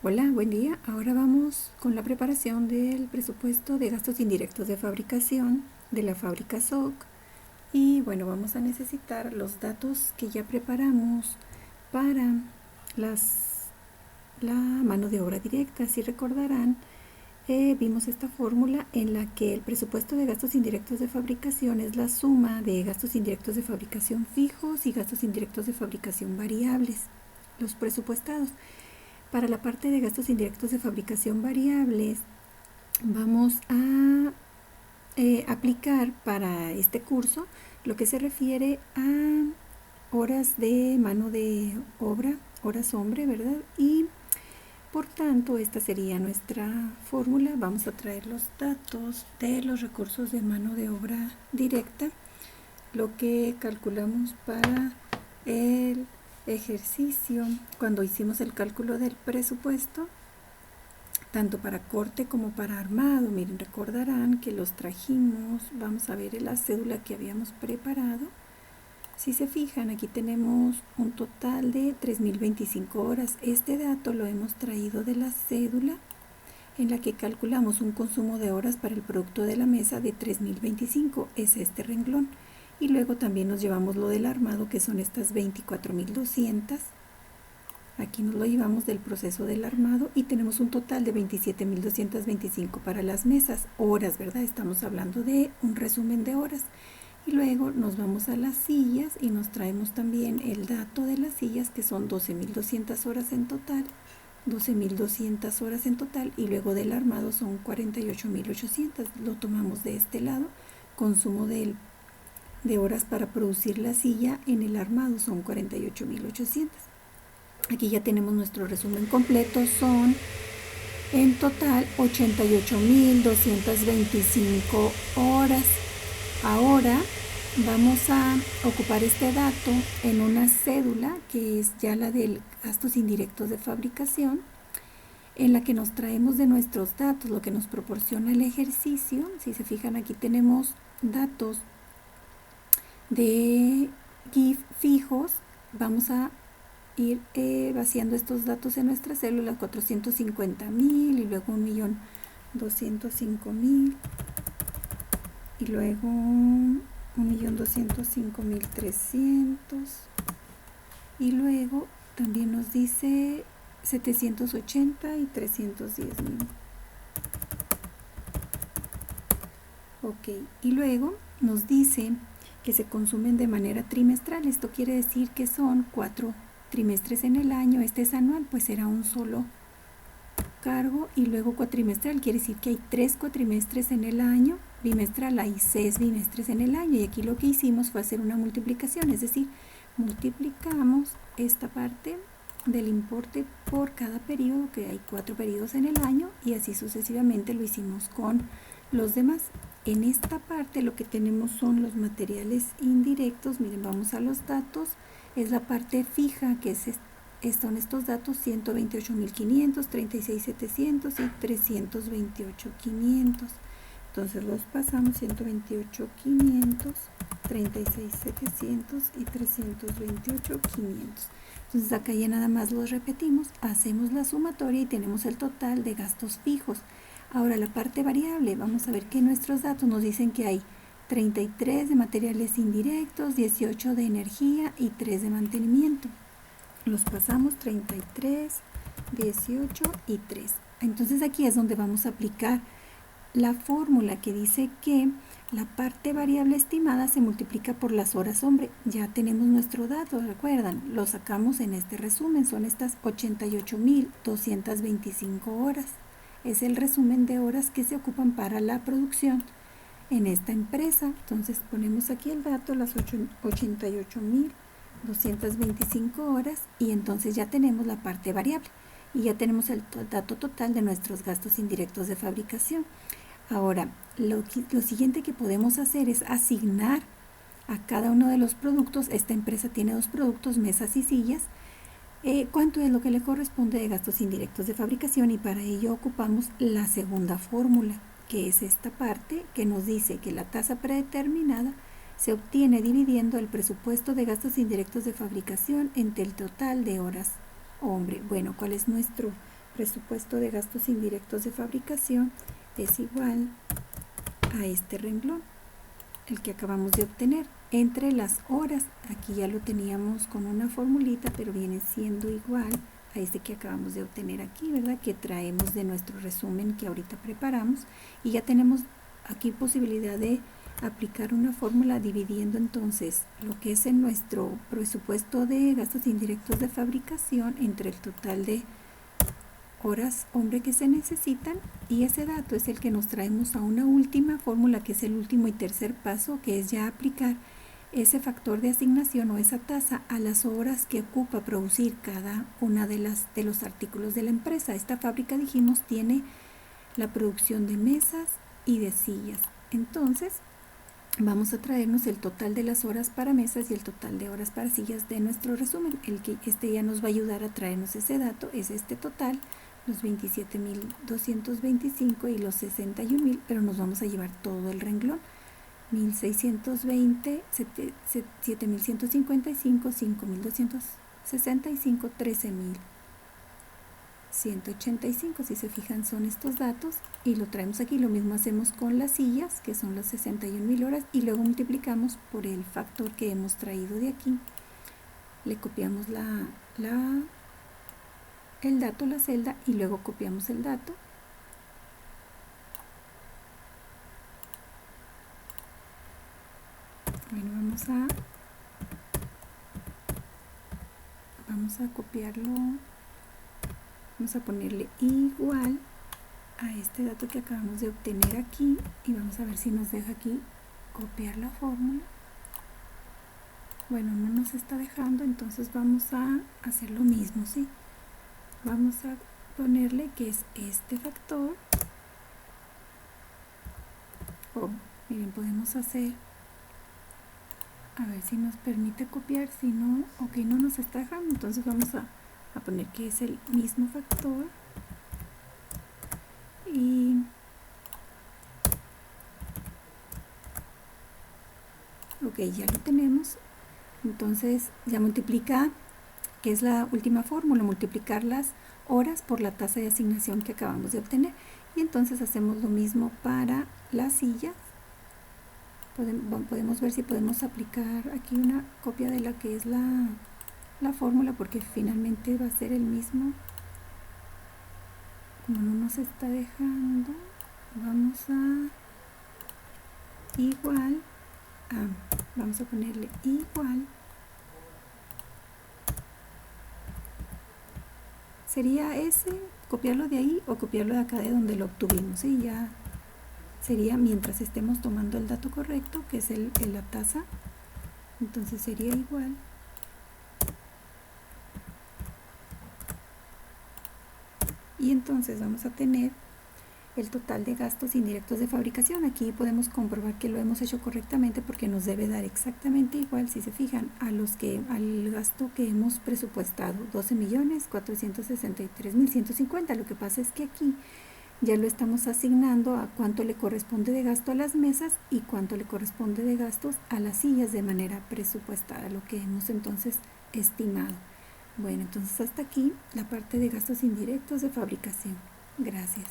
Hola, buen día. Ahora vamos con la preparación del presupuesto de gastos indirectos de fabricación de la fábrica SOC. Y bueno, vamos a necesitar los datos que ya preparamos para la mano de obra directa. Si recordarán, vimos esta fórmula en la que el presupuesto de gastos indirectos de fabricación es la suma de gastos indirectos de fabricación fijos y gastos indirectos de fabricación variables, los presupuestados. Para la parte de gastos indirectos de fabricación variables, vamos a aplicar para este curso lo que se refiere a horas de mano de obra, horas hombre, ¿verdad? Y por tanto, esta sería nuestra fórmula. Vamos a traer los datos de los recursos de mano de obra directa, lo que calculamos para el ejercicio cuando hicimos el cálculo del presupuesto, tanto para corte como para armado. Miren, recordarán que los trajimos. Vamos a ver la cédula que habíamos preparado. Si se fijan, aquí tenemos un total de 3025 horas. Este dato lo hemos traído de la cédula en la que calculamos un consumo de horas para el producto de la mesa de 3025, es este renglón. Y luego también nos llevamos lo del armado, que son estas 24.200. Aquí nos lo llevamos del proceso del armado y tenemos un total de 27.225 para las mesas. Horas, ¿verdad? Estamos hablando de un resumen de horas. Y luego nos vamos a las sillas y nos traemos también el dato de las sillas, que son 12.200 horas en total. 12.200 horas en total, y luego del armado son 48.800. Lo tomamos de este lado. Consumo de horas para producir la silla en el armado son 48.800. Aquí ya tenemos nuestro resumen completo. Son en total 88.225 horas. Ahora vamos a ocupar este dato en una cédula, que es ya la de gastos indirectos de fabricación, en la que nos traemos de nuestros datos lo que nos proporciona el ejercicio. Si se fijan, aquí tenemos datos de GIF fijos. Vamos a ir vaciando estos datos en nuestra célula: 450.000 y luego 1.205.000 y luego 1.205.300 y luego también nos dice 780 y 310.000. Ok, y luego nos dice que se consumen de manera trimestral. Esto quiere decir que son 4 trimestres en el año. Este es anual, pues será un solo cargo. Y luego cuatrimestral, quiere decir que hay 3 cuatrimestres en el año. Bimestral, hay 6 bimestres en el año. Y aquí lo que hicimos fue hacer una multiplicación, es decir, multiplicamos esta parte del importe por cada periodo, que hay 4 periodos en el año, y así sucesivamente lo hicimos con los demás. En esta parte lo que tenemos son los materiales indirectos. Miren, vamos a los datos. Es la parte fija, que son estos datos: 128.500, 36.700 y 328.500. Entonces los pasamos: 128.500, 36.700 y 328.500. Entonces acá ya nada más los repetimos, hacemos la sumatoria y tenemos el total de gastos fijos. Ahora la parte variable, vamos a ver que nuestros datos nos dicen que hay 33 de materiales indirectos, 18 de energía y 3 de mantenimiento. Los pasamos: 33, 18 y 3. Entonces aquí es donde vamos a aplicar la fórmula que dice que la parte variable estimada se multiplica por las horas hombre. Ya tenemos nuestro dato, recuerdan, lo sacamos en este resumen, son estas 88.225 horas. Es el resumen de horas que se ocupan para la producción en esta empresa. Entonces ponemos aquí el dato, las 88.225 horas, y entonces ya tenemos la parte variable y ya tenemos el dato total de nuestros gastos indirectos de fabricación. Ahora, lo siguiente que podemos hacer es asignar a cada uno de los productos. Esta empresa tiene 2 productos, mesas y sillas. ¿Cuánto es lo que le corresponde de gastos indirectos de fabricación? Y para ello ocupamos la segunda fórmula, que es esta parte, que nos dice que la tasa predeterminada se obtiene dividiendo el presupuesto de gastos indirectos de fabricación entre el total de horas hombre. Bueno, ¿cuál es nuestro presupuesto de gastos indirectos de fabricación es igual a este renglón, el que acabamos de obtener. Entre las horas, aquí ya lo teníamos con una formulita, pero viene siendo igual a este que acabamos de obtener aquí, ¿verdad? Que traemos de nuestro resumen que ahorita preparamos, y ya tenemos aquí posibilidad de aplicar una fórmula dividiendo entonces lo que es en nuestro presupuesto de gastos indirectos de fabricación entre el total de horas hombre que se necesitan, y ese dato es el que nos traemos a una última fórmula, que es el último y tercer paso, que es ya aplicar ese factor de asignación o esa tasa a las horas que ocupa producir cada una de los artículos de la empresa. Esta fábrica, dijimos, tiene la producción de mesas y de sillas. Entonces vamos a traernos el total de las horas para mesas y el total de horas para sillas de nuestro resumen. Este ya nos va a ayudar a traernos ese dato, es este total, los 27.225 y los 61.000, pero nos vamos a llevar todo el renglón. 1.620, 7.155, 5.265, 13.185. Si se fijan, son estos datos y lo traemos aquí. Lo mismo hacemos con las sillas, que son las 61.000 horas, y luego multiplicamos por el factor que hemos traído de aquí. Le copiamos el dato, la celda, y luego copiamos el dato. Bueno, vamos a copiarlo, vamos a ponerle igual a este dato que acabamos de obtener aquí, y vamos a ver si nos deja aquí copiar la fórmula. Bueno, no nos está dejando, entonces vamos a hacer lo mismo, ¿sí? Vamos a ponerle que es este factor. Miren, podemos hacer, a ver si nos permite copiar. Si no, ok, no nos está dejando, entonces vamos a poner que es el mismo factor, y ok, ya lo tenemos. Entonces ya multiplica, que es la última fórmula, multiplicar las horas por la tasa de asignación que acabamos de obtener. Y entonces hacemos lo mismo para las sillas. Podemos ver si podemos aplicar aquí una copia de la que es la fórmula, porque finalmente va a ser el mismo. Como no nos está dejando, vamos a vamos a ponerle igual. Sería ese, copiarlo de ahí o copiarlo de acá de donde lo obtuvimos, ¿sí? Ya sería mientras estemos tomando el dato correcto, que es la tasa. Entonces sería igual y entonces vamos a tener el total de gastos indirectos de fabricación. Aquí podemos comprobar que lo hemos hecho correctamente, porque nos debe dar exactamente igual, si se fijan, al gasto que hemos presupuestado, 12.463.150. Lo que pasa es que aquí ya lo estamos asignando a cuánto le corresponde de gasto a las mesas y cuánto le corresponde de gastos a las sillas de manera presupuestada, lo que hemos entonces estimado. Bueno, entonces hasta aquí la parte de gastos indirectos de fabricación. Gracias.